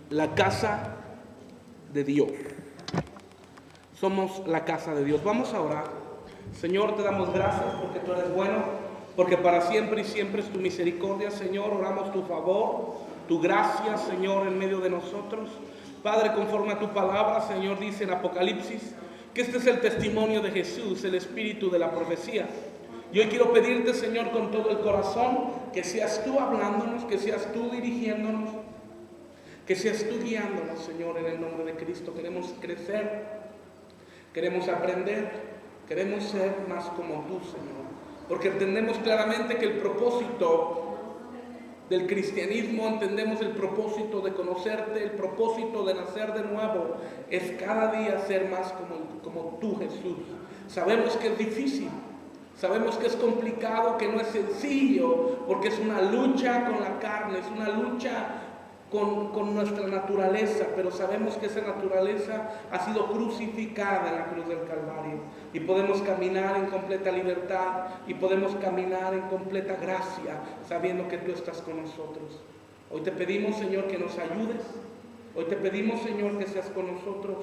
la casa de Dios. Somos la casa de Dios. Vamos a orar. Señor, te damos gracias porque tú eres bueno, porque para siempre y siempre es tu misericordia, Señor. Oramos tu favor, tu gracia, Señor, en medio de nosotros. Padre, conforme a tu palabra, Señor, dice en Apocalipsis que este es el testimonio de Jesús, el espíritu de la profecía. Y hoy quiero pedirte, Señor, con todo el corazón, que seas tú hablándonos, que seas tú dirigiéndonos, que seas tú guiándonos, Señor, en el nombre de Cristo. Queremos crecer, queremos aprender, queremos ser más como tú, Señor. Porque entendemos claramente que el propósito del cristianismo, entendemos el propósito de conocerte, el propósito de nacer de nuevo, es cada día ser más como tú, Jesús. Sabemos que es difícil. Sabemos que es complicado, que no es sencillo, porque es una lucha con la carne, es una lucha con nuestra naturaleza, pero sabemos que esa naturaleza ha sido crucificada en la cruz del Calvario y podemos caminar en completa libertad y podemos caminar en completa gracia, sabiendo que tú estás con nosotros. Hoy te pedimos, Señor, que nos ayudes. Hoy te pedimos, Señor, que seas con nosotros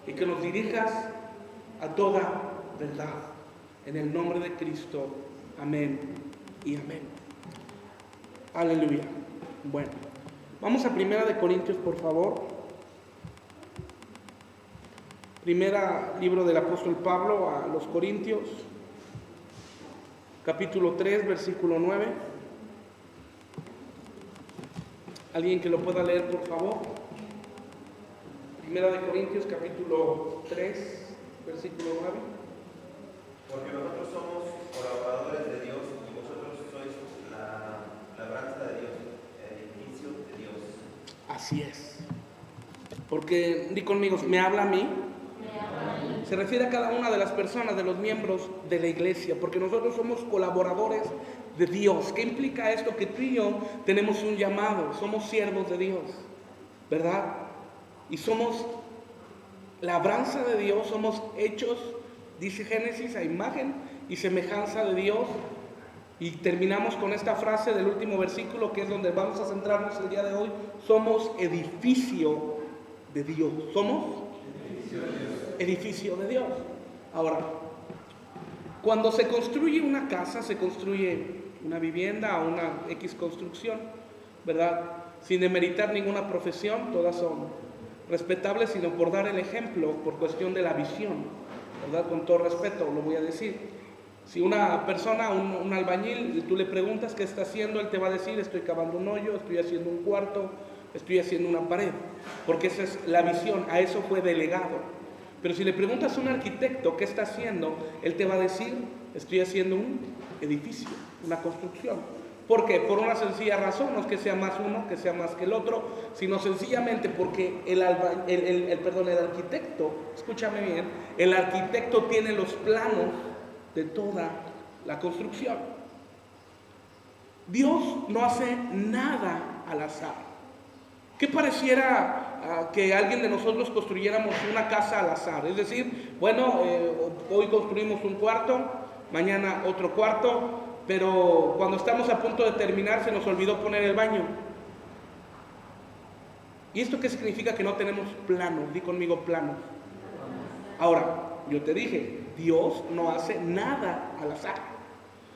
y que nos dirijas a toda verdad. En el nombre de Cristo, amén y amén. Aleluya. Bueno, vamos a 1 Corintios, por favor. Primera libro del apóstol Pablo a los Corintios, capítulo 3, versículo 9. ¿Alguien que lo pueda leer, por favor? 1 Corintios, capítulo 3, versículo 9. Porque nosotros somos colaboradores de Dios y vosotros sois la labranza de Dios, el edificio de Dios. Así es. Porque, di conmigo, ¿me habla a mí? Se refiere a cada una de las personas, de los miembros de la iglesia, porque nosotros somos colaboradores de Dios. ¿Qué implica esto? Que tú y yo tenemos un llamado, somos siervos de Dios, ¿verdad? Y somos labranza de Dios, somos hechos, dice Génesis, a imagen y semejanza de Dios. Y terminamos con esta frase del último versículo, que es donde vamos a centrarnos el día de hoy. Somos edificio de Dios. ¿Somos? Edificio de Dios. Ahora, cuando se construye una casa, se construye una vivienda o una X construcción, ¿verdad? Sin demeritar ninguna profesión, todas son respetables, sino por dar el ejemplo, por cuestión de la visión, ¿verdad? Con todo respeto lo voy a decir. Si una persona, un albañil, tú le preguntas qué está haciendo, él te va a decir: estoy cavando un hoyo, estoy haciendo un cuarto, estoy haciendo una pared, porque esa es la visión, a eso fue delegado. Pero si le preguntas a un arquitecto qué está haciendo, él te va a decir: estoy haciendo un edificio, una construcción. ¿Por qué? Por una sencilla razón, no es que sea más uno, que sea más que el otro, sino sencillamente porque el arquitecto, escúchame bien, el arquitecto tiene los planos de toda la construcción. Dios no hace nada al azar. ¿Qué pareciera que alguien de nosotros construyéramos una casa al azar? Es decir, bueno, hoy construimos un cuarto, mañana otro cuarto, pero cuando estamos a punto de terminar se nos olvidó poner el baño. ¿Y esto qué significa? Que no tenemos planos. Di conmigo, planos. Ahora, yo te dije, Dios no hace nada al azar.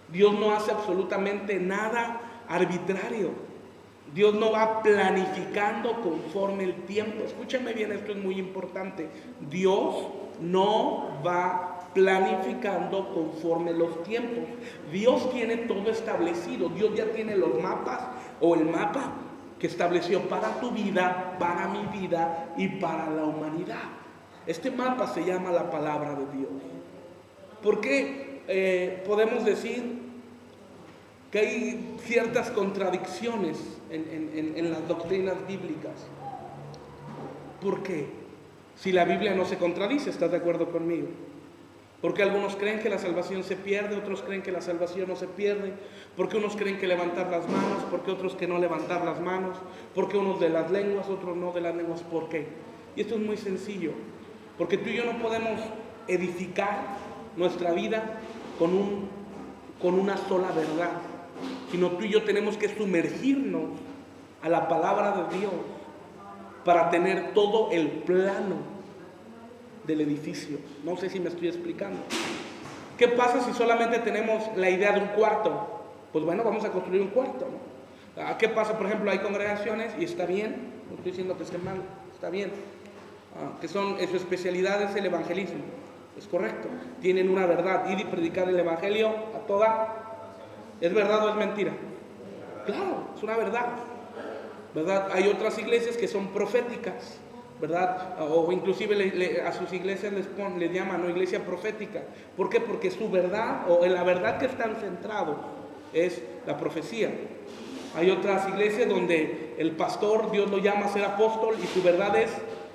Dios no hace absolutamente nada arbitrario. Dios no va planificando conforme el tiempo. Escúchame bien, esto es muy importante. Dios no va planificando conforme los tiempos. Dios tiene todo establecido. Dios ya tiene los mapas o el mapa que estableció para tu vida, para mi vida y para la humanidad. Este mapa se llama la palabra de Dios. ¿Por qué podemos decir que hay ciertas contradicciones en las doctrinas bíblicas? ¿Por qué? Si la Biblia no se contradice, ¿estás de acuerdo conmigo? Porque algunos creen que la salvación se pierde, otros creen que la salvación no se pierde, porque unos creen que levantar las manos, porque otros que no levantar las manos, porque unos de las lenguas, otros no de las lenguas. ¿Por qué? Y esto es muy sencillo, porque tú y yo no podemos edificar nuestra vida con una sola verdad, sino tú y yo tenemos que sumergirnos a la palabra de Dios para tener todo el plano del edificio. No sé si me estoy explicando. ¿Qué pasa si solamente tenemos la idea de un cuarto? Pues bueno, vamos a construir un cuarto, ¿no? ¿Qué pasa? Por ejemplo, hay congregaciones, y está bien, no estoy diciendo que esté mal, está bien, que su especialidad es el evangelismo. Es correcto, tienen una verdad, ir y predicar el evangelio a toda. ¿Es verdad o es mentira? Claro, es una verdad, ¿verdad? Hay otras iglesias que son proféticas, ¿verdad? O inclusive a sus iglesias les llaman, ¿no?, iglesia profética. ¿Por qué? Porque su verdad, o en la verdad que están centrados, es la profecía. Hay otras iglesias donde el pastor, Dios lo llama a ser apóstol, y su verdad es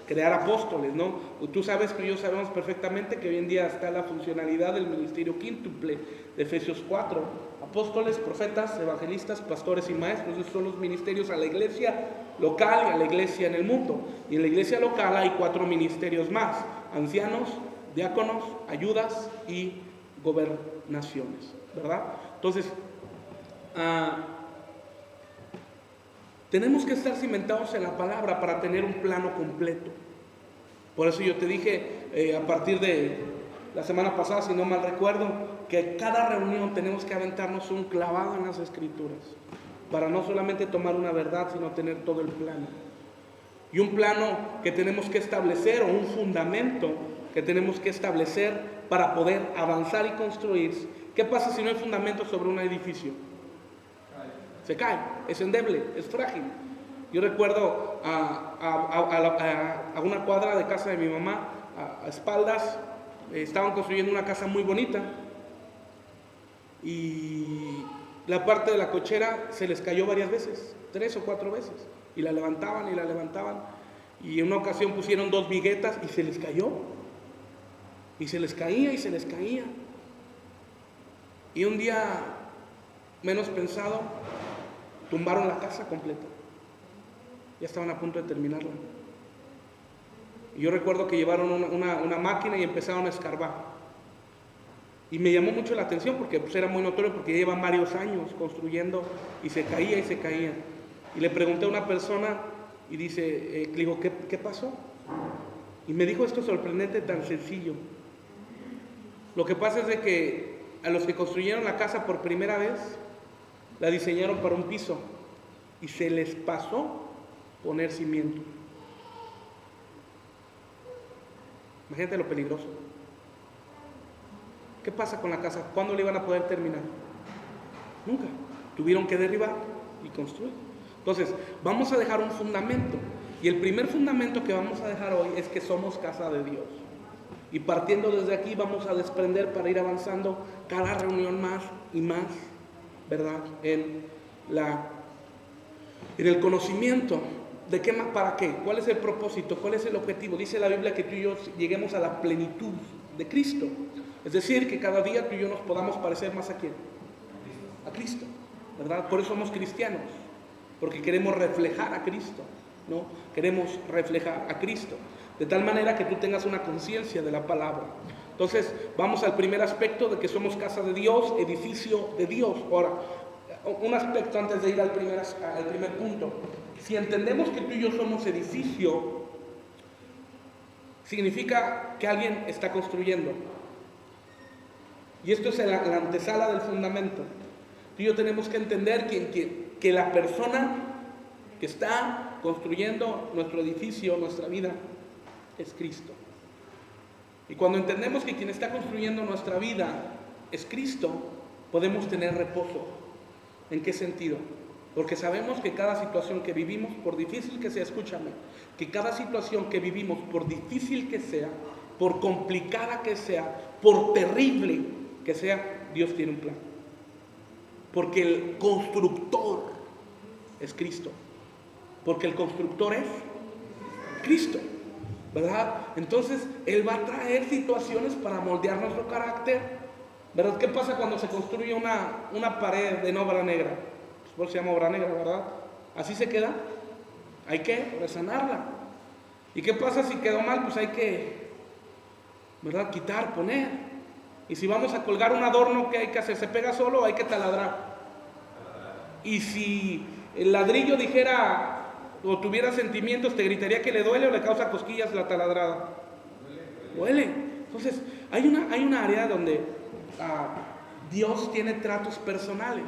crear apóstoles, ¿no? Tú sabes que yo sabemos perfectamente que hoy en día está la funcionalidad del ministerio quíntuple de Efesios 4. Apóstoles, profetas, evangelistas, pastores y maestros. Esos son los ministerios a la iglesia local y a la iglesia en el mundo. Y en la iglesia local hay 4 ministerios más: ancianos, diáconos, ayudas y gobernaciones, ¿verdad? Entonces, tenemos que estar cimentados en la palabra para tener un plano completo. Por eso yo te dije a partir de la semana pasada, si no mal recuerdo, que cada reunión tenemos que aventarnos un clavado en las escrituras, para no solamente tomar una verdad, sino tener todo el plano. Y un plano que tenemos que establecer, o un fundamento que tenemos que establecer para poder avanzar y construir. ¿Qué pasa si no hay fundamento sobre un edificio? Se cae, es endeble, es frágil. Yo recuerdo a una cuadra de casa de mi mamá, a espaldas, estaban construyendo una casa muy bonita, y la parte de la cochera se les cayó varias veces, 3 o 4 veces, y la levantaban, y en una ocasión pusieron 2 viguetas y se les cayó, y se les caía, y un día menos pensado tumbaron la casa completa. Ya estaban a punto de terminarla. Y yo recuerdo que llevaron una máquina y empezaron a escarbar. Y me llamó mucho la atención porque pues, era muy notorio, porque llevan varios años construyendo y se caía. Y le pregunté a una persona y le digo, ¿qué pasó? Y me dijo esto sorprendente, tan sencillo. Lo que pasa es de que a los que construyeron la casa por primera vez, la diseñaron para un piso y se les pasó poner cimiento. Imagínate lo peligroso. ¿Qué pasa con la casa? ¿Cuándo le iban a poder terminar? Nunca. Tuvieron que derribar y construir. Entonces, vamos a dejar un fundamento. Y el primer fundamento que vamos a dejar hoy es que somos casa de Dios. Y partiendo desde aquí vamos a desprender para ir avanzando cada reunión más y más, ¿verdad? En el conocimiento de qué más, para qué, cuál es el propósito, cuál es el objetivo. Dice la Biblia que tú y yo lleguemos a la plenitud de Cristo. Es decir, que cada día tú y yo nos podamos parecer más a quién, a Cristo, ¿verdad? Por eso somos cristianos, porque queremos reflejar a Cristo, ¿no? Queremos reflejar a Cristo, de tal manera que tú tengas una conciencia de la palabra. Entonces, vamos al primer aspecto de que somos casa de Dios, edificio de Dios. Ahora, un aspecto antes de ir al primer punto. Si entendemos que tú y yo somos edificio, significa que alguien está construyendo. Y esto es la antesala del fundamento. Tú y yo tenemos que entender que la persona que está construyendo nuestro edificio, nuestra vida, es Cristo. Y cuando entendemos que quien está construyendo nuestra vida es Cristo, podemos tener reposo. ¿En qué sentido? Porque sabemos que cada situación que vivimos, por difícil que sea, escúchame, que cada situación que vivimos, por difícil que sea, por complicada que sea, por terrible que sea, Dios tiene un plan. Porque el constructor es Cristo. Porque el constructor es Cristo, ¿verdad? Entonces, Él va a traer situaciones para moldear nuestro carácter, ¿verdad? ¿Qué pasa cuando se construye una pared en obra negra? Pues por eso se llama obra negra, ¿verdad? Así se queda. Hay que resanarla. ¿Y qué pasa si quedó mal? Pues hay que, ¿verdad?, quitar, poner. Y si vamos a colgar un adorno, ¿qué hay que hacer? ¿Se pega solo o hay que taladrar? Y si el ladrillo dijera, o tuviera sentimientos, te gritaría que le duele o le causa cosquillas la taladrada. Duele. Entonces, hay una área donde Dios tiene tratos personales,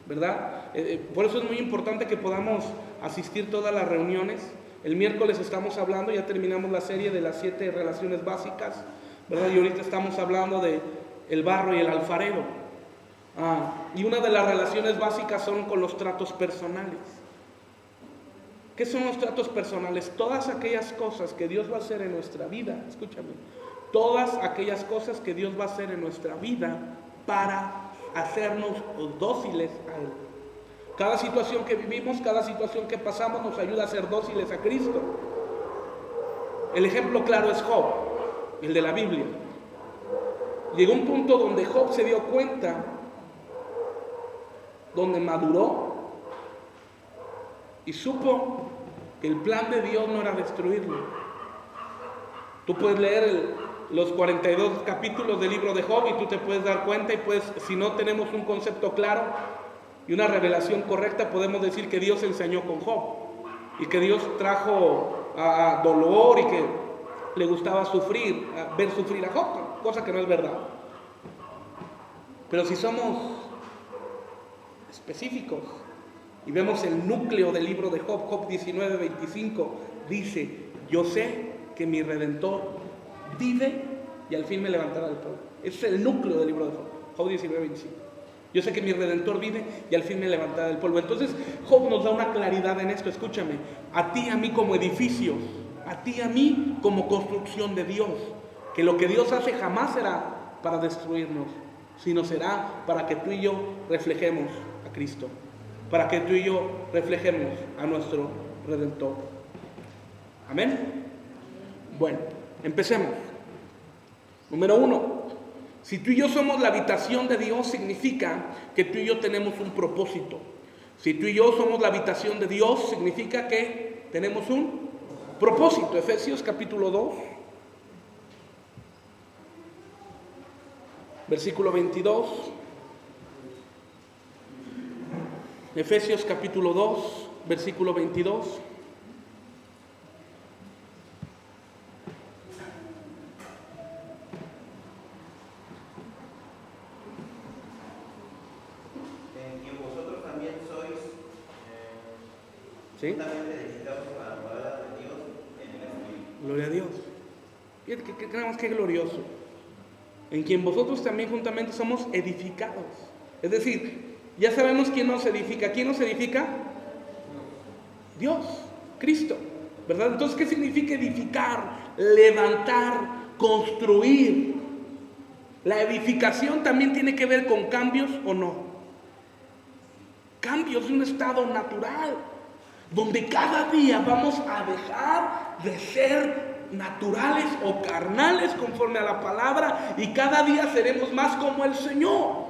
¿verdad? Por eso es muy importante que podamos asistir todas las reuniones. El miércoles estamos hablando, ya terminamos la serie de las 7 relaciones básicas, ¿verdad? Y ahorita estamos hablando de el barro y el alfarero. Y una de las relaciones básicas son con los tratos personales. ¿Qué son los tratos personales? Todas aquellas cosas que Dios va a hacer en nuestra vida, escúchame, todas aquellas cosas que Dios va a hacer en nuestra vida para hacernos dóciles a Él. Cada situación que vivimos, cada situación que pasamos nos ayuda a ser dóciles a Cristo. El ejemplo claro es Job, el de la Biblia. Llegó un punto donde Job se dio cuenta, donde maduró y supo que el plan de Dios no era destruirlo. Tú puedes leer los 42 capítulos del libro de Job y tú te puedes dar cuenta, y pues si no tenemos un concepto claro y una revelación correcta, podemos decir que Dios enseñó con Job y que Dios trajo dolor y que le gustaba sufrir, ver sufrir a Job, cosa que no es verdad. Pero si somos específicos y vemos el núcleo del libro de Job, Job 19:25, dice: yo sé que mi Redentor vive y al fin me levantará del polvo. Ese es el núcleo del libro de Job, Job 19:25. Yo sé que mi Redentor vive y al fin me levantará del polvo. Entonces Job nos da una claridad en esto. Escúchame, a ti y a mí como edificios, a ti y a mí como construcción de Dios, que lo que Dios hace jamás será para destruirnos, sino será para que tú y yo reflejemos a Cristo, para que tú y yo reflejemos a nuestro Redentor. Amén. Bueno, empecemos. Número 1, si tú y yo somos la habitación de Dios, significa que tú y yo tenemos un propósito. Si tú y yo somos la habitación de Dios, significa que tenemos un propósito. Efesios capítulo 2, versículo 22. Efesios capítulo 2, versículo 22. En quien vosotros también sois ¿Sí? juntamente edificados para la morada de Dios en el Espíritu. Gloria a Dios. Fíjate que creemos que glorioso. En quien vosotros también juntamente somos edificados. Es decir, ya sabemos quién nos edifica. ¿Quién nos edifica? Dios, Cristo, ¿verdad? Entonces, ¿qué significa edificar? Levantar, construir. La edificación también tiene que ver con cambios o no. Cambios de un estado natural, donde cada día vamos a dejar de ser naturales o carnales conforme a la palabra, y cada día seremos más como el Señor.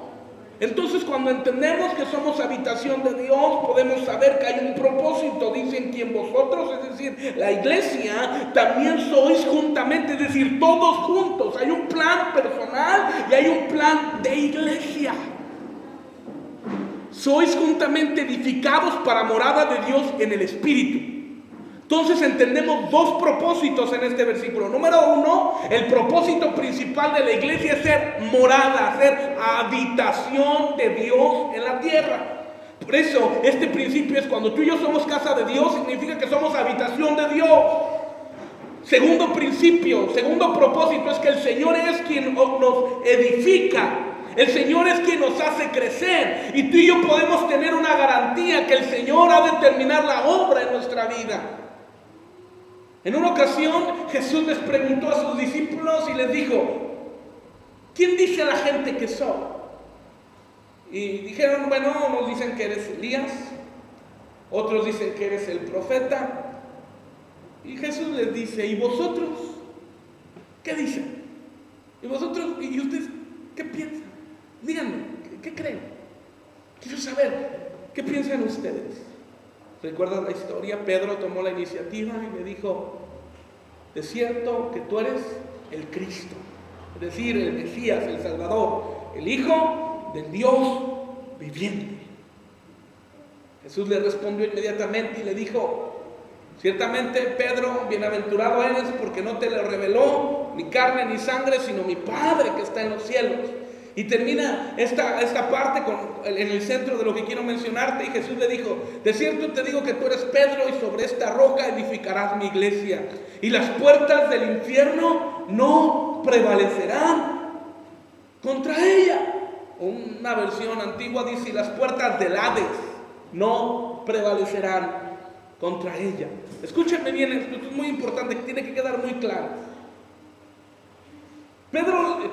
Entonces, cuando entendemos que somos habitación de Dios, podemos saber que hay un propósito. Dicen que en vosotros, es decir, la iglesia, también sois juntamente, es decir, todos juntos. Hay un plan personal y hay un plan de iglesia. Sois juntamente edificados para morada de Dios en el Espíritu. Entonces entendemos dos propósitos en este versículo. Número 1, el propósito principal de la iglesia es ser morada, ser habitación de Dios en la tierra. Por eso este principio es: cuando tú y yo somos casa de Dios, significa que somos habitación de Dios. Segundo principio, segundo propósito, es que el Señor es quien nos edifica. El Señor es quien nos hace crecer, y tú y yo podemos tener una garantía que el Señor ha de terminar la obra en nuestra vida. En una ocasión Jesús les preguntó a sus discípulos y les dijo: ¿quién dice la gente que soy? Y dijeron: bueno, unos dicen que eres Elías, otros dicen que eres el profeta. Y Jesús les dice: ¿y vosotros qué dicen? ¿Y vosotros, y ustedes qué piensan? Díganme, ¿qué creen? Quiero saber, ¿qué piensan ustedes? ¿Recuerdas la historia? Pedro tomó la iniciativa y le dijo: de cierto que tú eres el Cristo, es decir, el Mesías, el Salvador, el Hijo del Dios viviente. Jesús le respondió inmediatamente y le dijo: Ciertamente, Pedro, bienaventurado eres porque no te lo reveló ni carne ni sangre, sino mi Padre que está en los cielos. Y termina esta parte en el centro de lo que quiero mencionarte. Y Jesús le dijo: de cierto te digo que tú eres Pedro, y sobre esta roca edificarás mi iglesia, y las puertas del infierno no prevalecerán contra ella. Una versión antigua dice: y las puertas del Hades no prevalecerán contra ella. Escúchenme bien, esto es muy importante, tiene que quedar muy claro.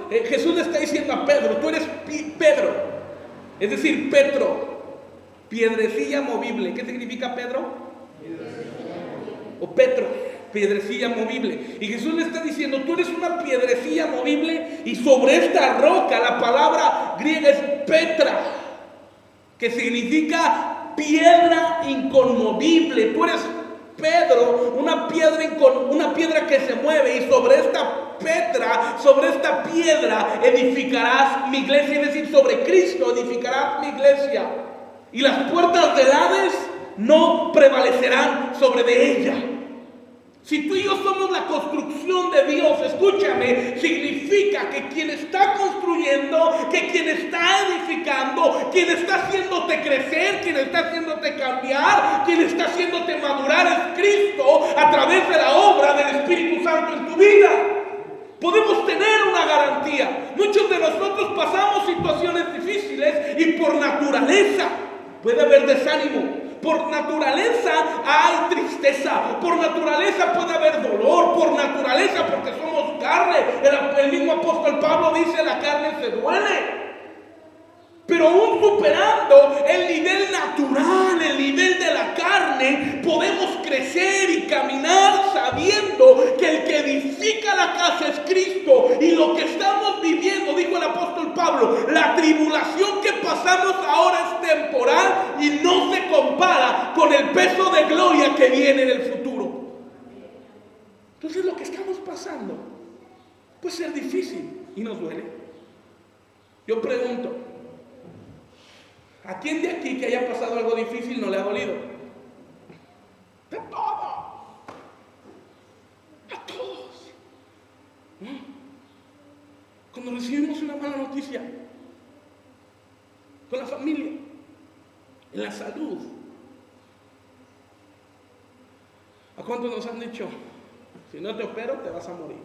Jesús le está diciendo a Pedro: tú eres Pedro, es decir, Petro, piedrecilla movible. ¿Qué significa Pedro? O Petro, piedrecilla movible. Y Jesús le está diciendo: tú eres una piedrecilla movible, y sobre esta roca, la palabra griega es Petra, que significa piedra inconmovible. Tú eres Pedro, una piedra que se mueve, y sobre esta piedra edificarás mi iglesia, es decir, sobre Cristo edificarás mi iglesia, y las puertas del Hades no prevalecerán sobre de ella. Si tú y yo somos la construcción de Dios, escúchame, significa que quien está construyendo, que quien está edificando, quien está haciéndote crecer, quien está haciéndote cambiar, quien está haciéndote madurar es Cristo a través de la obra del Espíritu Santo en tu vida. Podemos tener una garantía. Muchos de nosotros pasamos situaciones difíciles y por naturaleza puede haber desánimo. Por naturaleza hay tristeza, por naturaleza puede haber dolor, por naturaleza, porque somos carne. El mismo apóstol Pablo dice: la carne se duele. Pero aún superando el nivel natural, el nivel de la carne, podemos crecer y caminar sabiendo que el que edifica la casa es Cristo. Y lo que estamos viviendo, dijo el apóstol Pablo, la tribulación que pasamos ahora es temporal y no se compara con el peso de gloria que viene en el futuro. Entonces lo que estamos pasando puede ser difícil y nos duele. Yo pregunto: ¿a quién de aquí que haya pasado algo difícil no le ha dolido? De todo. A todos. Cuando recibimos una mala noticia, con la familia, en la salud. ¿A cuántos nos han dicho: si no te opero te vas a morir?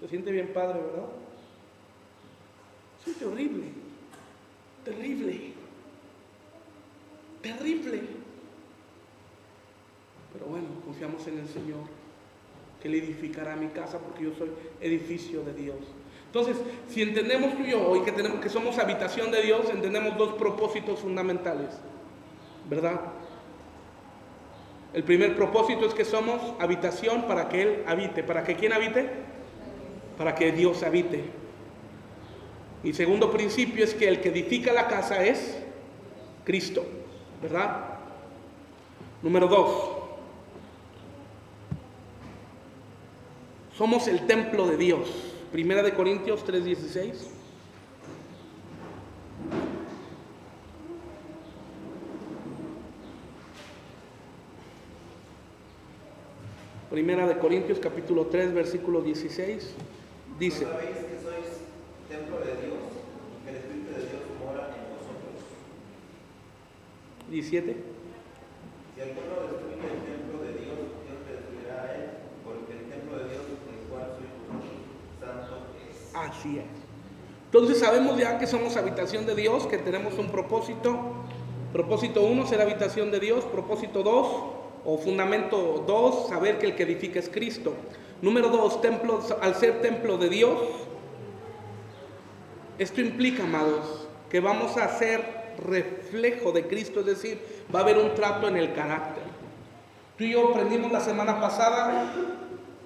Se siente bien padre, ¿verdad? Se siente horrible. Terrible, terrible. Pero bueno, confiamos en el Señor, que Él edificará mi casa, porque yo soy edificio de Dios. Entonces, si entendemos tú y yo hoy que somos habitación de Dios, entendemos dos propósitos fundamentales, ¿verdad? El primer propósito es que somos habitación para que Él habite. ¿Para que quién habite? Para que Dios habite. Y segundo principio es que el que edifica la casa es Cristo, ¿verdad? Número 2. Somos el templo de Dios. Primera de Corintios 3:16. Primera de Corintios capítulo 3 versículo 16. Dice: templo de Dios, y que el Espíritu de Dios mora en vosotros. 17. Si alguno destruye el templo de Dios, Dios le destruirá a él, porque el templo de Dios, el cual sois vosotros, santo es. Así es. Entonces sabemos ya que somos habitación de Dios, que tenemos un propósito. Propósito 1, ser habitación de Dios. Propósito 2, o fundamento 2, saber que el que edifica es Cristo. Número 2, al ser templo de Dios, esto implica, amados, que vamos a ser reflejo de Cristo, es decir, va a haber un trato en el carácter. Tú y yo aprendimos la semana pasada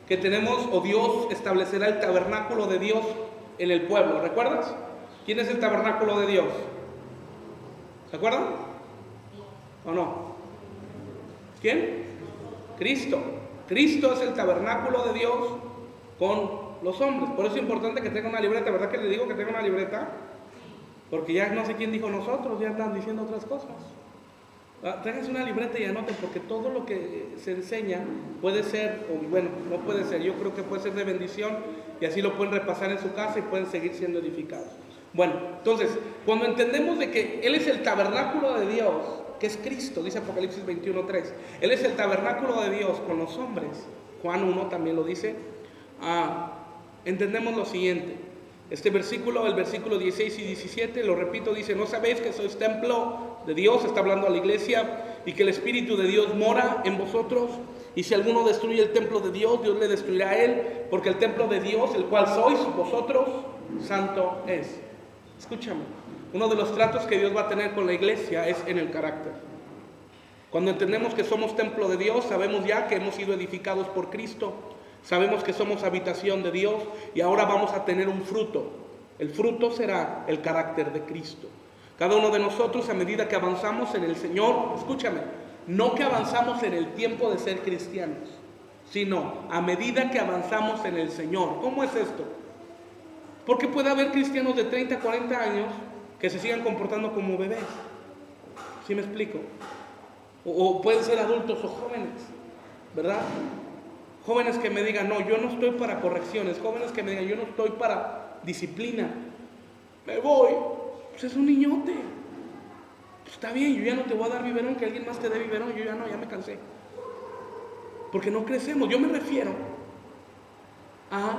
que tenemos, o Dios establecerá el tabernáculo de Dios en el pueblo. ¿Recuerdas? ¿Quién es el tabernáculo de Dios? ¿Se acuerdan? ¿O no? ¿Quién? Cristo. Cristo es el tabernáculo de Dios con los hombres. Por eso es importante que tenga una libreta. ¿Verdad que le digo que tenga una libreta? Porque ya no sé quién dijo nosotros, ya están diciendo otras cosas. Tráiganse una libreta y anoten, porque todo lo que se enseña puede ser, o bueno, no puede ser, yo creo que puede ser de bendición, y así lo pueden repasar en su casa y pueden seguir siendo edificados. Bueno, entonces, cuando entendemos de que Él es el tabernáculo de Dios, que es Cristo, dice Apocalipsis 21:3, Él es el tabernáculo de Dios con los hombres, Juan 1 también lo dice, entendemos lo siguiente. Este versículo, el versículo 16 y 17, lo repito, dice: ¿no sabéis que sois templo de Dios? Está hablando a la iglesia, y que el Espíritu de Dios mora en vosotros. Y si alguno destruye el templo de Dios, Dios le destruirá a él, porque el templo de Dios, el cual sois vosotros, santo es. Escúchame, uno de los tratos que Dios va a tener con la iglesia es en el carácter. Cuando entendemos que somos templo de Dios, sabemos ya que hemos sido edificados por Cristo, sabemos que somos habitación de Dios, y ahora vamos a tener un fruto. El fruto será el carácter de Cristo. Cada uno de nosotros, a medida que avanzamos en el Señor, escúchame, no que avanzamos en el tiempo de ser cristianos, sino a medida que avanzamos en el Señor. ¿Cómo es esto? Porque puede haber cristianos de 30, 40 años que se sigan comportando como bebés. ¿Sí me explico? O pueden ser adultos o jóvenes, ¿verdad? Jóvenes que me digan: no, yo no estoy para correcciones. Jóvenes que me digan: yo no estoy para disciplina. Me voy. Pues es un niñote. Pues está bien, yo ya no te voy a dar biberón, que alguien más te dé biberón. Yo ya no, ya me cansé. Porque no crecemos. Yo me refiero a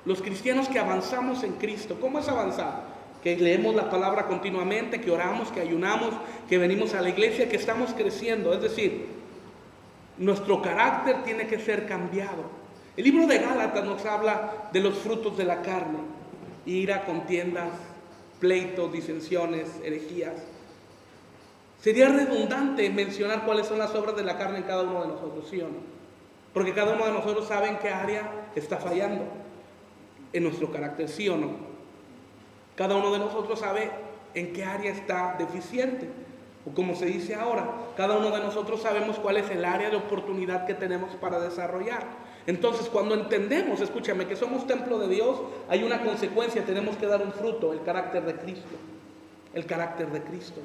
los cristianos que avanzamos en Cristo. ¿Cómo es avanzar? Que leemos la palabra continuamente, que oramos, que ayunamos, que venimos a la iglesia, que estamos creciendo. Es decir, nuestro carácter tiene que ser cambiado. El libro de Gálatas nos habla de los frutos de la carne: ira, contiendas, pleitos, disensiones, herejías. Sería redundante mencionar cuáles son las obras de la carne en cada uno de nosotros, ¿sí o no? Porque cada uno de nosotros sabe en qué área está fallando en nuestro carácter, ¿sí o no? Cada uno de nosotros sabe en qué área está deficiente. O como se dice ahora, cada uno de nosotros sabemos cuál es el área de oportunidad que tenemos para desarrollar. Entonces, cuando entendemos, escúchame, que somos templo de Dios, hay una consecuencia: tenemos que dar un fruto, el carácter de Cristo. El carácter de Cristo.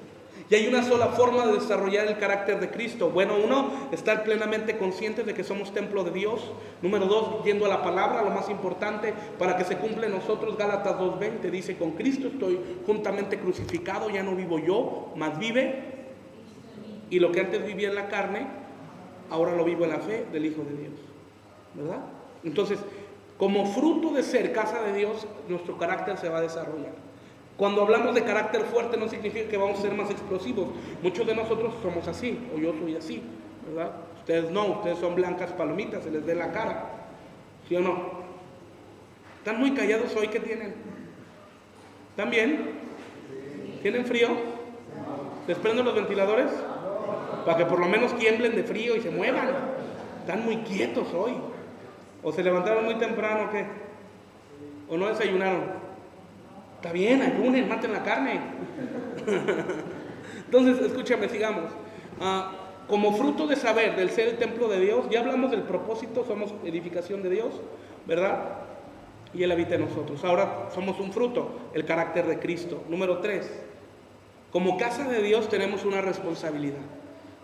Y hay una sola forma de desarrollar el carácter de Cristo. Bueno, uno, estar plenamente conscientes de que somos templo de Dios. Número dos, yendo a la palabra, lo más importante, para que se cumpla en nosotros. Gálatas 2:20 dice: con Cristo estoy juntamente crucificado, ya no vivo yo, mas vive. Y lo que antes vivía en la carne, ahora lo vivo en la fe del Hijo de Dios, ¿verdad? Entonces, como fruto de ser casa de Dios, nuestro carácter se va a desarrollar. Cuando hablamos de carácter fuerte, no significa que vamos a ser más explosivos. Muchos de nosotros somos así, o yo soy así, ¿verdad? Ustedes no, ustedes son blancas palomitas, se les ve la cara, ¿sí o no? Están muy callados hoy. ¿Qué tienen? ¿Están bien? ¿Tienen frío? ¿Les prendo los ventiladores? Para que por lo menos tiemblen de frío y se muevan. Están muy quietos hoy. ¿O se levantaron muy temprano o qué? ¿O no desayunaron? Está bien, ayunen, maten la carne. Entonces, escúchame, sigamos. Como fruto de saber, del ser el templo de Dios, ya hablamos del propósito, somos edificación de Dios, ¿verdad? Y Él habita en nosotros. Ahora somos un fruto, el carácter de Cristo. Número 3, como casa de Dios tenemos una responsabilidad.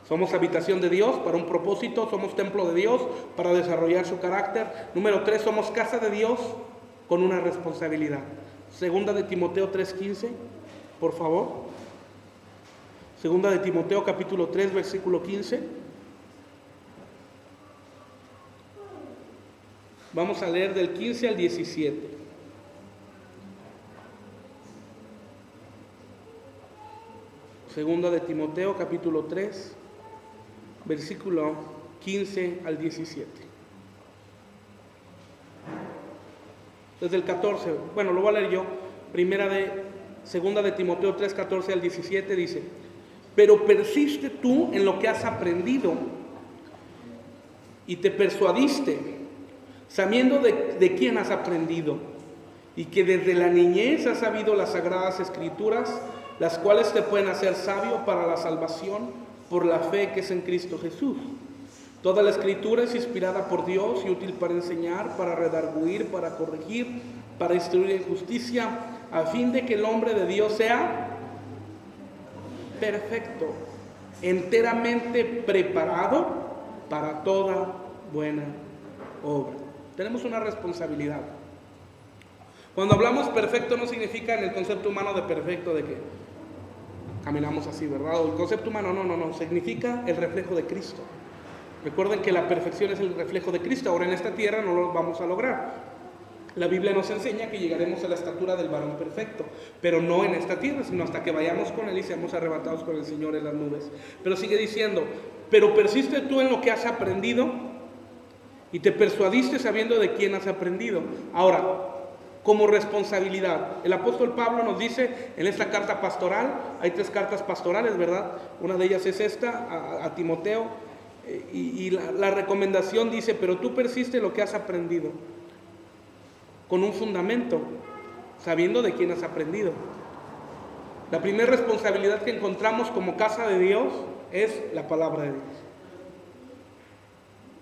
Somos habitación de Dios para un propósito, somos templo de Dios para desarrollar su carácter. Número 3, somos casa de Dios con una responsabilidad. Segunda de Timoteo 3:15, por favor. Segunda de Timoteo capítulo 3, versículo 15. Vamos a leer del 15 al 17. Segunda de Timoteo capítulo 3, versículo 15 al 17. Desde el 14, bueno, lo voy a leer yo. Segunda de Timoteo 3, 14 al 17 dice: pero persiste tú en lo que has aprendido y te persuadiste, sabiendo de quién has aprendido, y que desde la niñez has sabido las sagradas escrituras, las cuales te pueden hacer sabio para la salvación por la fe que es en Cristo Jesús. Toda la escritura es inspirada por Dios y útil para enseñar, para redarguir, para corregir, para instruir en justicia, a fin de que el hombre de Dios sea perfecto, enteramente preparado para toda buena obra. Tenemos una responsabilidad. Cuando hablamos perfecto no significa en el concepto humano de perfecto de que caminamos así, ¿verdad? O el concepto humano, no, significa el reflejo de Cristo. Recuerden que la perfección es el reflejo de Cristo. Ahora en esta tierra no lo vamos a lograr. La Biblia nos enseña que llegaremos a la estatura del varón perfecto, pero no en esta tierra, sino hasta que vayamos con Él y seamos arrebatados con el Señor en las nubes. Pero sigue diciendo, pero persiste tú en lo que has aprendido y te persuadiste sabiendo de quién has aprendido. Ahora, como responsabilidad, el apóstol Pablo nos dice en esta carta pastoral, hay 3 cartas pastorales, ¿verdad? Una de ellas es esta, a Timoteo, y la recomendación dice, pero tú persiste en lo que has aprendido, con un fundamento, sabiendo de quién has aprendido. La primera responsabilidad que encontramos como casa de Dios es la palabra de Dios.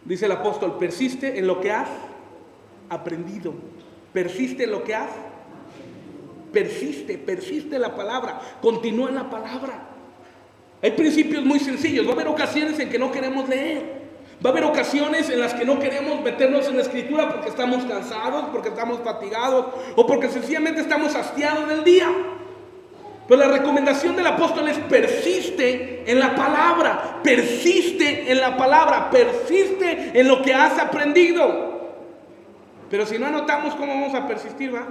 Dice el apóstol, persiste en lo que has aprendido. Persiste en lo que has. Persiste en la palabra. Continúa en la palabra. Hay principios muy sencillos. Va a haber ocasiones en que no queremos leer. Va a haber ocasiones en las que no queremos meternos en la escritura porque estamos cansados, porque estamos fatigados o porque sencillamente estamos hastiados del día. Pero la recomendación del apóstol es persiste en la palabra, persiste en la palabra, persiste en lo que has aprendido. Pero si no anotamos, ¿cómo vamos a persistir, va?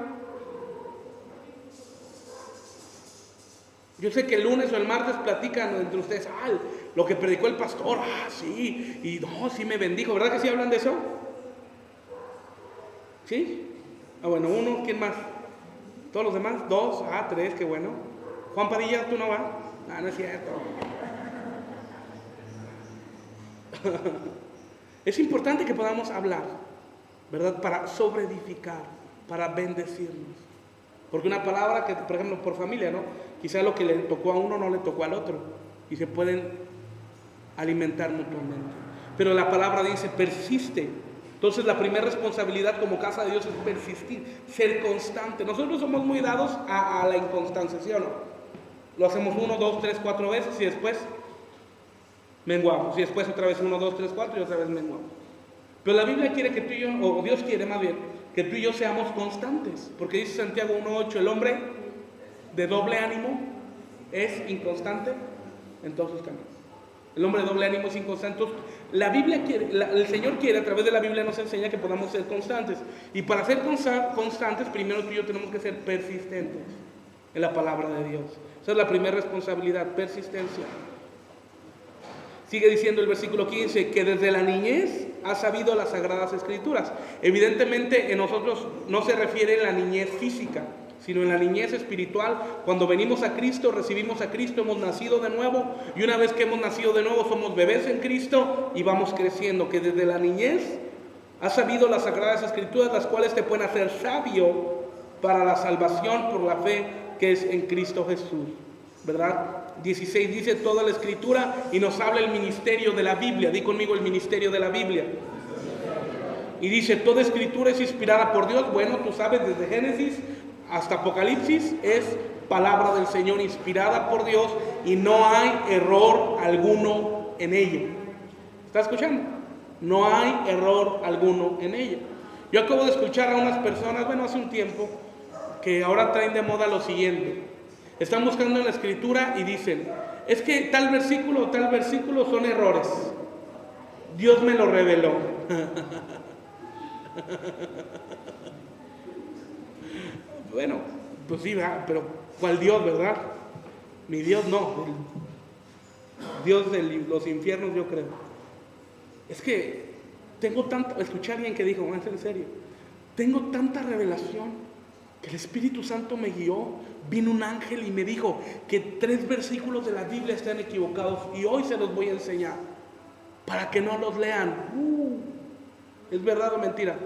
Yo sé que el lunes o el martes platican entre ustedes, lo que predicó el pastor, sí, y no, sí me bendijo, ¿verdad que sí hablan de eso? ¿Sí? Bueno, 1, ¿quién más? ¿Todos los demás? 2, 3, qué bueno. Juan Padilla, ¿tú no vas? No es cierto. Es importante que podamos hablar, ¿verdad? Para sobreedificar, para bendecirnos. Porque una palabra que, por ejemplo, por familia, ¿no? Quizá lo que le tocó a uno no le tocó al otro. Y se pueden alimentar mutuamente. Pero la palabra dice, persiste. Entonces la primera responsabilidad como casa de Dios es persistir, ser constante. Nosotros somos muy dados a la inconstancia, ¿sí o no? Lo hacemos 1, 2, 3, 4 veces y después menguamos. Y después otra vez 1, 2, 3, 4 y otra vez menguamos. Pero la Biblia quiere que tú y yo, o Dios quiere más bien, que tú y yo seamos constantes. Porque dice Santiago 1:8, el hombre de doble ánimo es inconstante en todos sus caminos. El hombre de doble ánimo es inconstante. Entonces, la Biblia quiere, el Señor quiere, a través de la Biblia nos enseña que podamos ser constantes. Y para ser constantes, primero tú y yo tenemos que ser persistentes en la palabra de Dios. Esa es la primera responsabilidad, persistencia. Sigue diciendo el versículo 15, que desde la niñez ha sabido las Sagradas Escrituras. Evidentemente en nosotros no se refiere a la niñez física, sino en la niñez espiritual. Cuando venimos a Cristo, recibimos a Cristo, hemos nacido de nuevo, y una vez que hemos nacido de nuevo somos bebés en Cristo y vamos creciendo, que desde la niñez has sabido las Sagradas Escrituras, las cuales te pueden hacer sabio para la salvación por la fe que es en Cristo Jesús, ¿verdad? 16 dice toda la Escritura y nos habla el ministerio de la Biblia. Di conmigo el ministerio de la Biblia. Y dice toda Escritura es inspirada por Dios. Bueno, tú sabes, desde Génesis hasta Apocalipsis es palabra del Señor inspirada por Dios y no hay error alguno en ella. ¿Está escuchando? No hay error alguno en ella. Yo acabo de escuchar a unas personas, hace un tiempo, que ahora traen de moda lo siguiente. Están buscando en la Escritura y dicen, es que tal versículo o tal versículo son errores. Dios me lo reveló. Bueno, pues sí, pero ¿cuál Dios, verdad? Mi Dios no, el Dios de los infiernos, yo creo. Es que tengo tanta, escuché a alguien que dijo, en serio, tengo tanta revelación que el Espíritu Santo me guió. Vino un ángel y me dijo que 3 versículos de la Biblia están equivocados y hoy se los voy a enseñar para que no los lean. ¿Es verdad o mentira?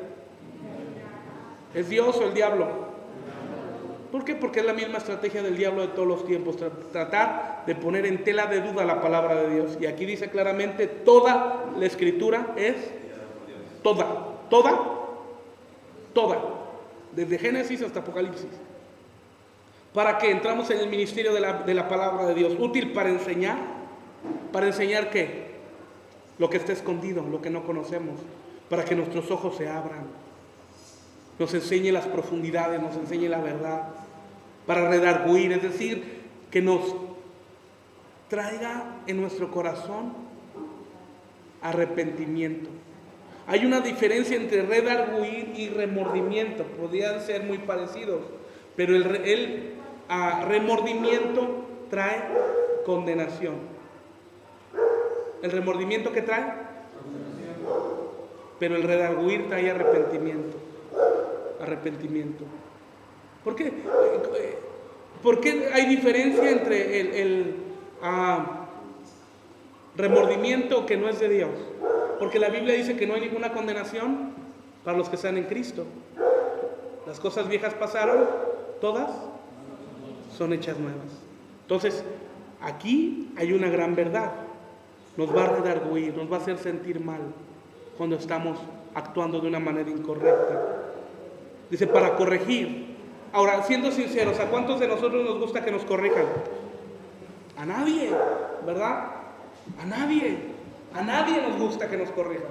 ¿Es Dios o el diablo? ¿Por qué? Porque es la misma estrategia del diablo de todos los tiempos, tratar de poner en tela de duda la palabra de Dios. Y aquí dice claramente, toda la Escritura es toda, desde Génesis hasta Apocalipsis. ¿Para qué? Entramos en el ministerio de la palabra de Dios, útil para enseñar, ¿Para enseñar qué? Lo que está escondido, lo que no conocemos, para que nuestros ojos se abran, nos enseñe las profundidades, nos enseñe la verdad, para redarguir, es decir, que nos traiga en nuestro corazón arrepentimiento. Hay una diferencia entre redarguir y remordimiento, podrían ser muy parecidos, pero el remordimiento trae condenación. ¿El remordimiento qué trae? Pero el redarguir trae arrepentimiento. Arrepentimiento. ¿Por qué? ¿Por qué hay diferencia entre el remordimiento que no es de Dios? Porque la Biblia dice que no hay ninguna condenación para los que están en Cristo. Las cosas viejas pasaron, todas son hechas nuevas. Entonces, aquí hay una gran verdad. Nos va a redarguir, nos va a hacer sentir mal cuando estamos actuando de una manera incorrecta. Dice, para corregir. Ahora, siendo sinceros, ¿a cuántos de nosotros nos gusta que nos corrijan? A nadie, ¿verdad? A nadie. A nadie nos gusta que nos corrijan.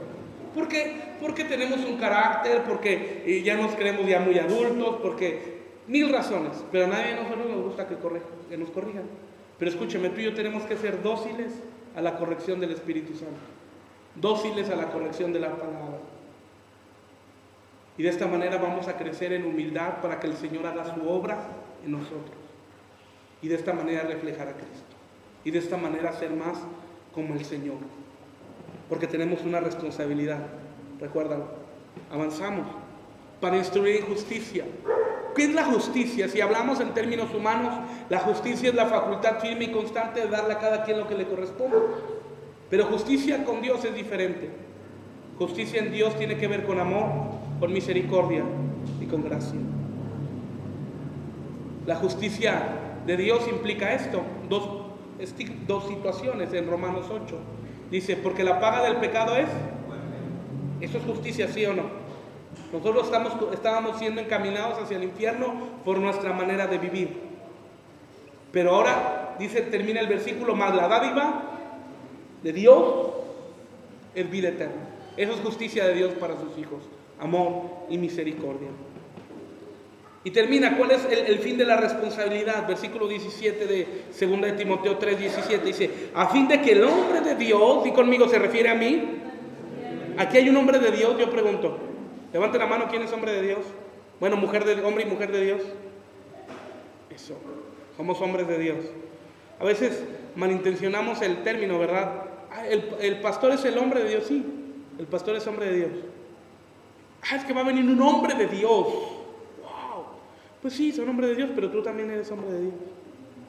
¿Por qué? Porque tenemos un carácter, porque ya nos creemos ya muy adultos, porque mil razones. Pero a nadie de nosotros nos gusta que nos corrijan. Pero escúcheme, tú y yo tenemos que ser dóciles a la corrección del Espíritu Santo. Dóciles a la corrección de la palabra. Y de esta manera vamos a crecer en humildad para que el Señor haga su obra en nosotros. Y de esta manera reflejar a Cristo. Y de esta manera ser más como el Señor. Porque tenemos una responsabilidad. Recuérdalo. Avanzamos para instruir en justicia. ¿Qué es la justicia? Si hablamos en términos humanos, la justicia es la facultad firme y constante de darle a cada quien lo que le corresponde. Pero justicia con Dios es diferente. Justicia en Dios tiene que ver con amor, con misericordia y con gracia. La justicia de Dios implica esto, dos situaciones en Romanos 8. Dice, porque la paga del pecado es. ¿Eso es justicia, sí o no? Nosotros estábamos siendo encaminados hacia el infierno por nuestra manera de vivir. Pero ahora, termina el versículo, más la dádiva de Dios es vida eterna. Eso es justicia de Dios para sus hijos. Amor y misericordia. Y termina, ¿cuál es el fin de la responsabilidad? Versículo 17 de 2 de Timoteo 3:17 dice, a fin de que el hombre de Dios, y conmigo se refiere a mí, aquí hay un hombre de Dios, yo pregunto, levante la mano, ¿quién es hombre de Dios? Bueno, hombre y mujer de Dios. Eso, somos hombres de Dios. A veces malintencionamos el término, ¿verdad? El pastor es el hombre de Dios, sí, el pastor es hombre de Dios. Es que va a venir un hombre de Dios. Pues sí, son hombre de Dios, pero tú también eres hombre de Dios,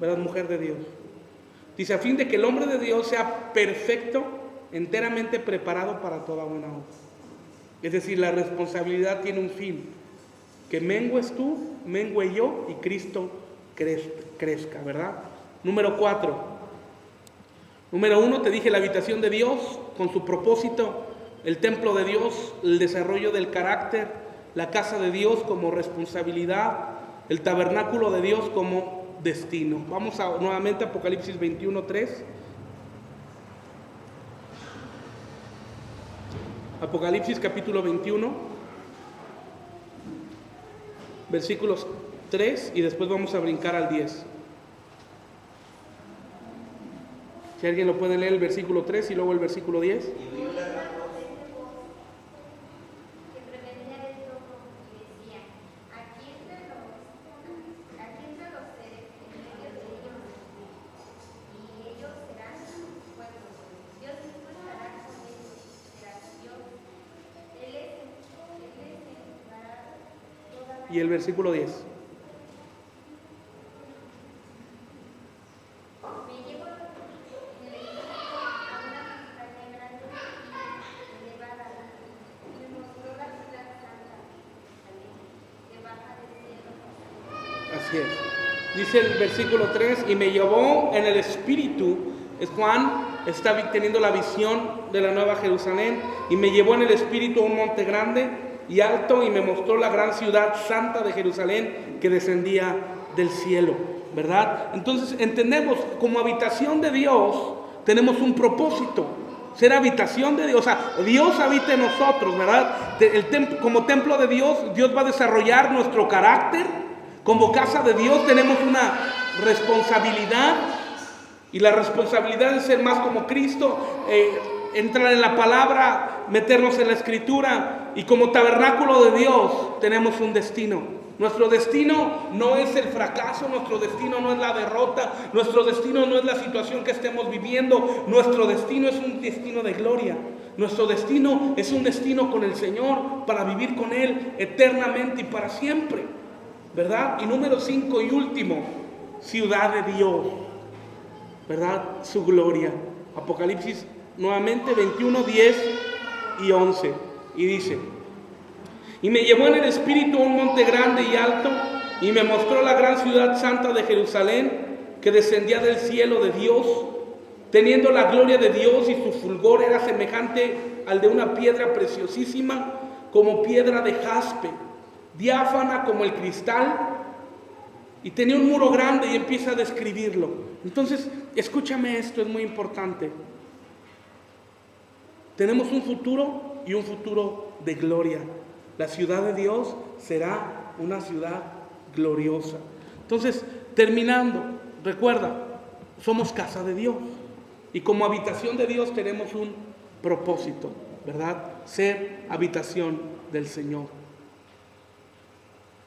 ¿verdad? Mujer de Dios. Dice, a fin de que el hombre de Dios sea perfecto, enteramente preparado para toda buena obra. Es decir, la responsabilidad tiene un fin. Que mengues tú, mengue yo y Cristo crezca, ¿verdad? Número 4. Número 1, te dije la habitación de Dios con su propósito, el templo de Dios, el desarrollo del carácter, la casa de Dios como responsabilidad, el tabernáculo de Dios como destino. Vamos nuevamente a Apocalipsis 21:3. Apocalipsis capítulo 21, versículos 3 y después vamos a brincar al 10. Si alguien lo puede leer, el versículo 3 y luego el versículo 10. Y el versículo 10. Así es. Dice el versículo 3, y me llevó en el espíritu, Juan está teniendo la visión de la nueva Jerusalén, y me llevó en el espíritu a un monte grande y alto, y me mostró la gran ciudad santa de Jerusalén que descendía del cielo, ¿verdad? Entonces entendemos, como habitación de Dios, tenemos un propósito, ser habitación de Dios. O sea, Dios habita en nosotros, ¿verdad? Como templo de Dios, Dios va a desarrollar nuestro carácter. Como casa de Dios tenemos una responsabilidad, y la responsabilidad es ser más como Cristo, entrar en la palabra, meternos en la escritura, y como tabernáculo de Dios tenemos un destino. Nuestro destino no es el fracaso, nuestro destino no es la derrota, nuestro destino no es la situación que estemos viviendo, nuestro destino es un destino de gloria. Nuestro destino es un destino con el Señor, para vivir con Él eternamente y para siempre, ¿verdad? Y número 5 y último, ciudad de Dios, ¿verdad? Su gloria. Apocalipsis nuevamente 21, 10 y 11. Y dice: y me llevó en el espíritu a un monte grande y alto, y me mostró la gran ciudad santa de Jerusalén, que descendía del cielo de Dios, teniendo la gloria de Dios, y su fulgor era semejante al de una piedra preciosísima, como piedra de jaspe, diáfana como el cristal, y tenía un muro grande, y empieza a describirlo. Entonces, escúchame esto, es muy importante. Tenemos un futuro, y un futuro de gloria. La ciudad de Dios será una ciudad gloriosa. Entonces, terminando, recuerda, somos casa de Dios, y como habitación de Dios tenemos un propósito, ¿verdad? Ser habitación del Señor.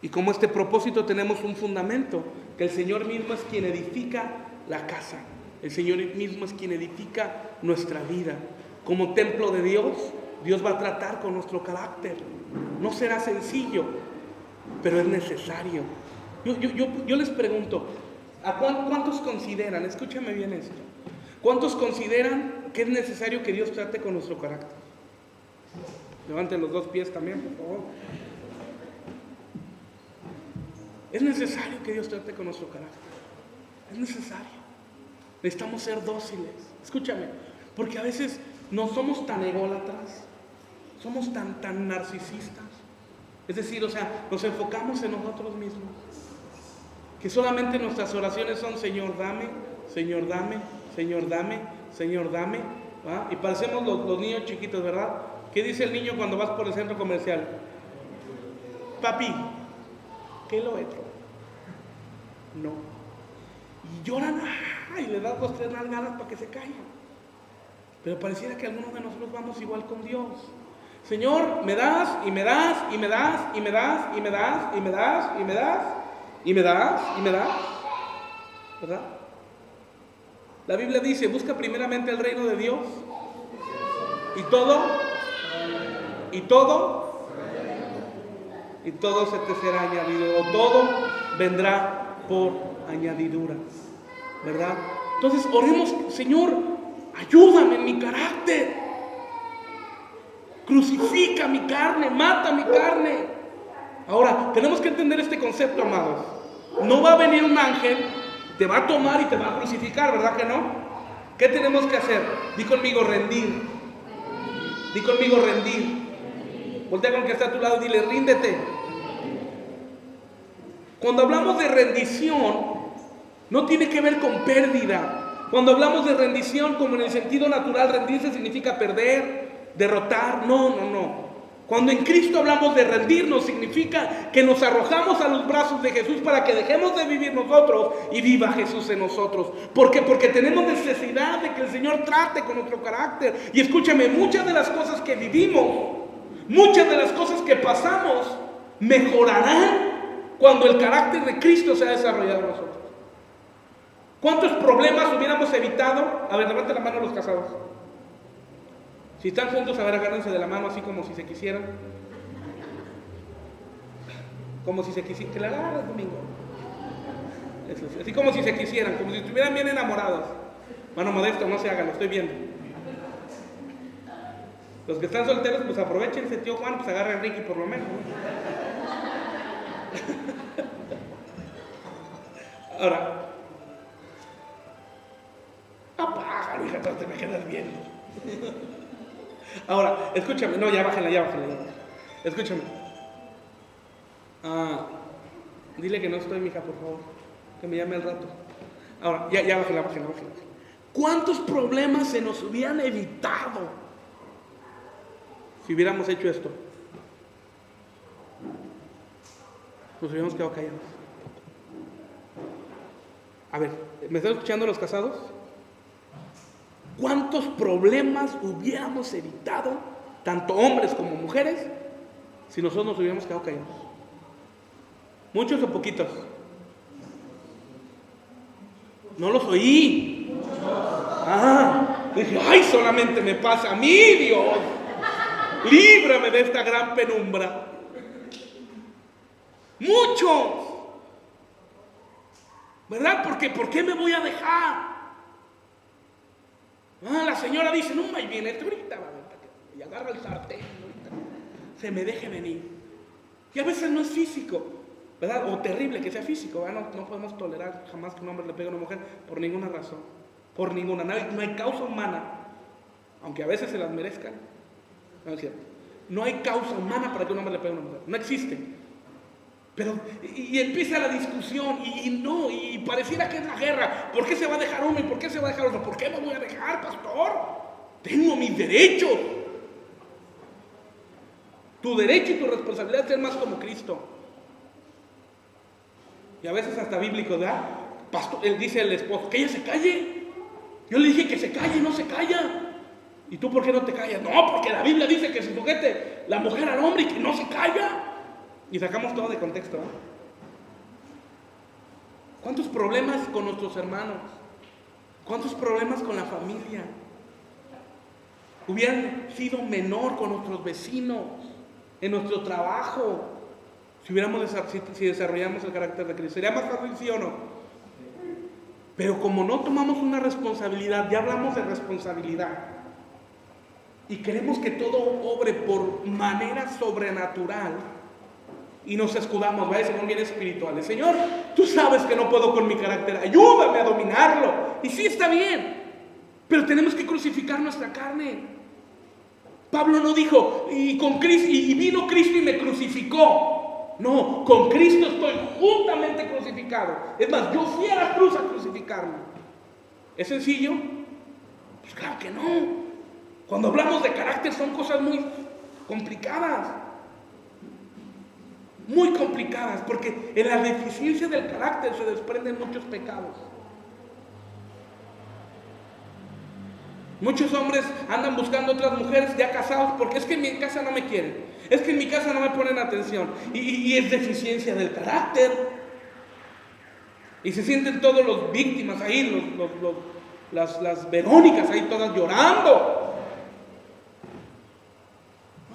Y como este propósito tenemos un fundamento, que el Señor mismo es quien edifica la casa. El Señor mismo es quien edifica nuestra vida. Como templo de Dios, Dios va a tratar con nuestro carácter. No será sencillo, pero es necesario. Yo les pregunto, ¿cuántos consideran, escúchame bien esto, cuántos consideran que es necesario que Dios trate con nuestro carácter? Levanten los 2 pies también, por favor. Es necesario que Dios trate con nuestro carácter. Es necesario. Necesitamos ser dóciles. Escúchame, porque a veces no somos tan ególatras, somos tan narcisistas. Es decir, o sea, nos enfocamos en nosotros mismos, que solamente nuestras oraciones son: Señor, dame, Señor, dame, Señor, dame, Señor, dame, ¿va? Y parecemos los niños chiquitos, ¿verdad? ¿Qué dice el niño cuando vas por el centro comercial? Papi, ¿qué lo otro? No. Y lloran, y le das 2, 3 nalgadas para que se callen. Pero pareciera que algunos de nosotros vamos igual con Dios. Señor, me das, y me das, y me das, y me das, y me das, y me das, y me das, y me das, y me das, ¿verdad? La Biblia dice: busca primeramente el reino de Dios, y todo se te será añadido, o todo vendrá por añadiduras, ¿verdad? Entonces oremos: Señor, ayúdame en mi carácter, crucifica mi carne, mata mi carne. Ahora, tenemos que entender este concepto, amados. No va a venir un ángel, te va a tomar y te va a crucificar, ¿verdad que no? ¿Qué tenemos que hacer? Di conmigo: rendir. Di conmigo: rendir. Voltea con el que está a tu lado y dile: ríndete. Cuando hablamos de rendición, no tiene que ver con pérdida. Cuando hablamos de rendición, como en el sentido natural, rendirse significa perder, derrotar. No. Cuando en Cristo hablamos de rendirnos, significa que nos arrojamos a los brazos de Jesús para que dejemos de vivir nosotros y viva Jesús en nosotros. ¿Por qué? Porque tenemos necesidad de que el Señor trate con nuestro carácter. Y escúchame, muchas de las cosas que vivimos, muchas de las cosas que pasamos, mejorarán cuando el carácter de Cristo se ha desarrollado en nosotros. ¿Cuántos problemas hubiéramos evitado? A ver, levanten la mano los casados. Si están juntos, a ver, agárrense de la mano así como si se quisieran. Como si se quisieran. Que la agarren, Domingo. Eso es, así como si se quisieran, como si estuvieran bien enamorados. Mano Modesto, no se hagan, lo estoy viendo. Los que están solteros, pues aprovechense, tío Juan, pues agarre a Ricky por lo menos, ¿no? Ahora, apágalo, hija, te me quedas viendo. Ahora, escúchame, no, ya bájenla. Escúchame. Dile que no estoy, mija, por favor, que me llame al rato. Ahora, ya bájenla. ¿Cuántos problemas se nos hubieran evitado si hubiéramos hecho esto? Nos hubiéramos quedado callados. A ver, ¿me están escuchando los casados? ¿Cuántos problemas hubiéramos evitado, tanto hombres como mujeres, si nosotros nos hubiéramos quedado callados? ¿Muchos o poquitos? No los oí. Dije, ay, solamente me pasa a mí, Dios. Líbrame de esta gran penumbra. Muchos. ¿Verdad? Porque ¿por qué me voy a dejar? La señora dice, no, ahí viene ahorita, y agarra el sartén, ahorita se me deje venir. Y a veces no es físico, ¿verdad? O terrible que sea físico, ¿verdad? No podemos tolerar jamás que un hombre le pegue a una mujer por ninguna razón. Por ninguna. No hay causa humana, aunque a veces se las merezcan. No es cierto. No hay causa humana para que un hombre le pegue a una mujer. No existe. Pero, y empieza la discusión, y pareciera que es la guerra. ¿Por qué se va a dejar uno y por qué se va a dejar otro? ¿Por qué me voy a dejar, pastor? Tengo mis derechos. Tu derecho y tu responsabilidad es ser más como Cristo. Y a veces hasta bíblico, ¿verdad? Pastor, él dice al esposo, que ella se calle. Yo le dije que se calle y no se calla. ¿Y tú por qué no te callas? No, porque la Biblia dice que se sujete la mujer al hombre y que no se calla. Y sacamos todo de contexto, ¿eh? ¿Cuántos problemas con nuestros hermanos? ¿Cuántos problemas con la familia? Hubieran sido menor con nuestros vecinos, en nuestro trabajo, si desarrollamos el carácter de Cristo. ¿Sería más fácil, sí o no? Pero como no tomamos una responsabilidad, ya hablamos de responsabilidad, y queremos que todo obre por manera sobrenatural, y nos escudamos, ¿vale? Según bien espirituales. Señor, tú sabes que no puedo con mi carácter, ayúdame a dominarlo. Y sí, está bien, pero tenemos que crucificar nuestra carne. Pablo no dijo, y vino Cristo y me crucificó. No, con Cristo estoy juntamente crucificado. Es más, yo fui a la cruz a crucificarme. ¿Es sencillo? Pues claro que no. Cuando hablamos de carácter son cosas muy complicadas. Muy complicadas, porque en la deficiencia del carácter se desprenden muchos pecados. Muchos hombres andan buscando otras mujeres ya casados porque es que en mi casa no me quieren, es que en mi casa no me ponen atención, y es deficiencia del carácter. Y se sienten todos los víctimas ahí, las Verónicas ahí todas llorando.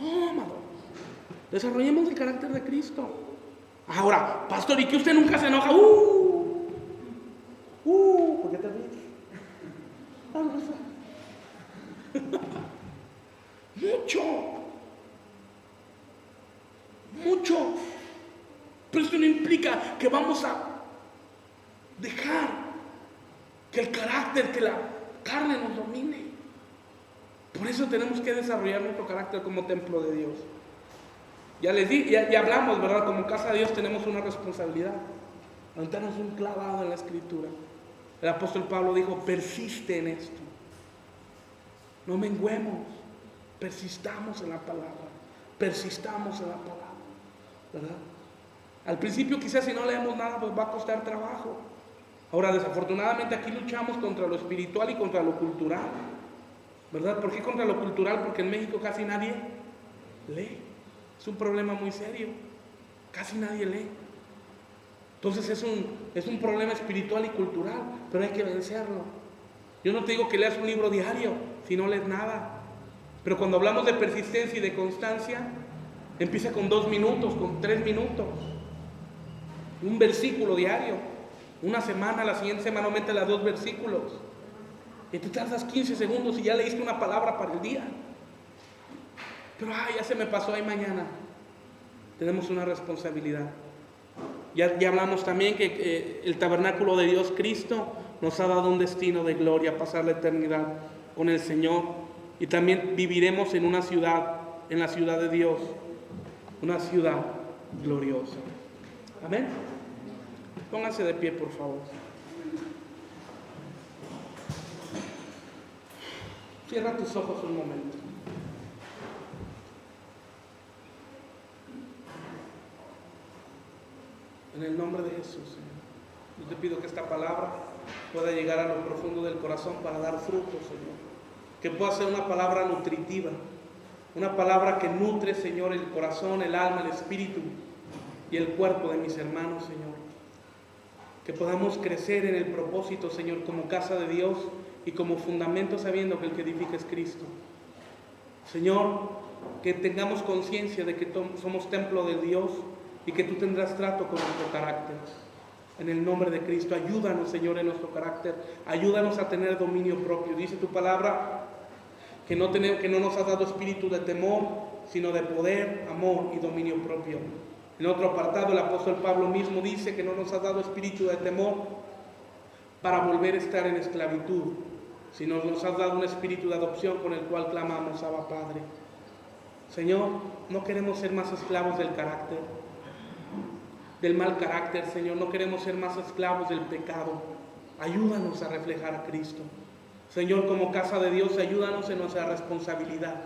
No, amado. Desarrollemos el carácter de Cristo. Ahora, pastor, ¿y que usted nunca se enoja? ¿Por qué te ríes? Mucho. Pero esto no implica que vamos a dejar que el carácter, que la carne nos domine. Por eso tenemos que desarrollar nuestro carácter como templo de Dios. Ya les di, ya hablamos, ¿verdad? Como casa de Dios tenemos una responsabilidad. Mantenernos un clavado en la Escritura. El apóstol Pablo dijo, persiste en esto. No menguemos. Persistamos en la palabra. Persistamos en la palabra. ¿Verdad? Al principio quizás si no leemos nada pues va a costar trabajo. Ahora desafortunadamente aquí luchamos contra lo espiritual y contra lo cultural. ¿Verdad? ¿Por qué contra lo cultural? Porque en México casi nadie lee. Es un problema muy serio. Casi nadie lee. Entonces es un problema espiritual y cultural, pero hay que vencerlo. Yo no te digo que leas un libro diario si no lees nada. Pero cuando hablamos de persistencia y de constancia, empieza con 2 minutos, con 3 minutos. Un versículo diario. Una semana, la siguiente semana aumenta a 2 versículos. Y te tardas 15 segundos y ya leíste una palabra para el día. Pero ya se me pasó, ahí mañana. Tenemos una responsabilidad. Ya hablamos también que el tabernáculo de Dios, Cristo, nos ha dado un destino de gloria, pasar la eternidad con el Señor. Y también viviremos en una ciudad, en la ciudad de Dios, una ciudad gloriosa. Amén. Pónganse de pie, por favor. Cierra tus ojos un momento. En el nombre de Jesús, Señor, yo te pido que esta palabra pueda llegar a lo profundo del corazón para dar fruto, Señor. Que pueda ser una palabra nutritiva, una palabra que nutre, Señor, el corazón, el alma, el espíritu y el cuerpo de mis hermanos, Señor. Que podamos crecer en el propósito, Señor, como casa de Dios y como fundamento, sabiendo que el que edifica es Cristo. Señor, que tengamos conciencia de que somos templo de Dios y que tú tendrás trato con nuestro carácter. En el nombre de Cristo, ayúdanos, Señor, en nuestro carácter. Ayúdanos a tener dominio propio. Dice tu palabra que no nos has dado espíritu de temor, sino de poder, amor y dominio propio. En otro apartado, el apóstol Pablo mismo dice que no nos has dado espíritu de temor para volver a estar en esclavitud, sino nos has dado un espíritu de adopción con el cual clamamos, Abba Padre. Señor, no queremos ser más esclavos del carácter, del mal carácter, Señor. No queremos ser más esclavos del pecado. Ayúdanos a reflejar a Cristo. Señor, como casa de Dios, ayúdanos en nuestra responsabilidad.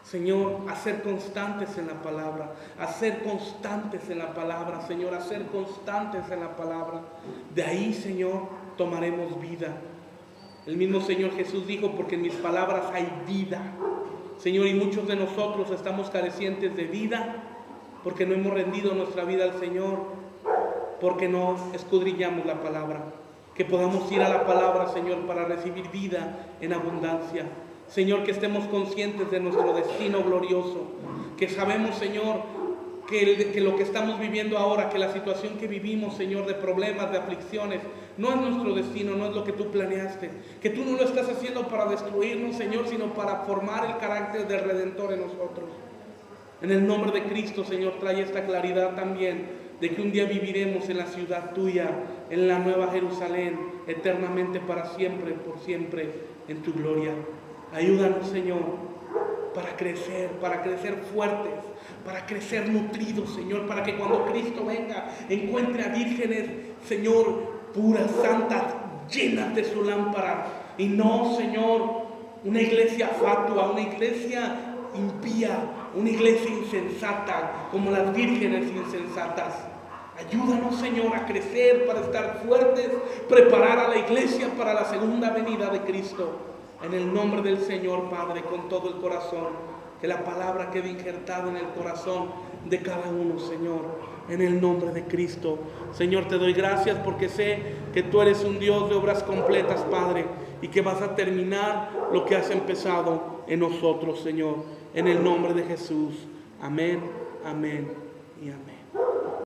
Señor, a ser constantes en la palabra, a ser constantes en la palabra, Señor, a ser constantes en la palabra. De ahí, Señor, tomaremos vida. El mismo Señor Jesús dijo, porque en mis palabras hay vida. Señor, y muchos de nosotros estamos carecientes de vida, porque no hemos rendido nuestra vida al Señor, porque no escudriñamos la palabra. Que podamos ir a la palabra, Señor, para recibir vida en abundancia. Señor, que estemos conscientes de nuestro destino glorioso, que sabemos, Señor, que lo que estamos viviendo ahora, que la situación que vivimos, Señor, de problemas, de aflicciones, no es nuestro destino, no es lo que tú planeaste, que tú no lo estás haciendo para destruirnos, Señor, sino para formar el carácter del Redentor en nosotros. En el nombre de Cristo, Señor, trae esta claridad también de que un día viviremos en la ciudad tuya, en la nueva Jerusalén, eternamente para siempre, por siempre, en tu gloria. Ayúdanos, Señor, para crecer fuertes, para crecer nutridos, Señor, para que cuando Cristo venga encuentre a vírgenes, Señor, puras, santas, llenas de su lámpara, y no, Señor, una iglesia fatua, una iglesia impía, una iglesia insensata, como las vírgenes insensatas. Ayúdanos, Señor, a crecer para estar fuertes, preparar a la iglesia para la segunda venida de Cristo. En el nombre del Señor, Padre, con todo el corazón, que la palabra quede injertada en el corazón de cada uno, Señor, en el nombre de Cristo. Señor, te doy gracias porque sé que tú eres un Dios de obras completas, Padre, y que vas a terminar lo que has empezado en nosotros, Señor, en el nombre de Jesús. Amén, amén y amén.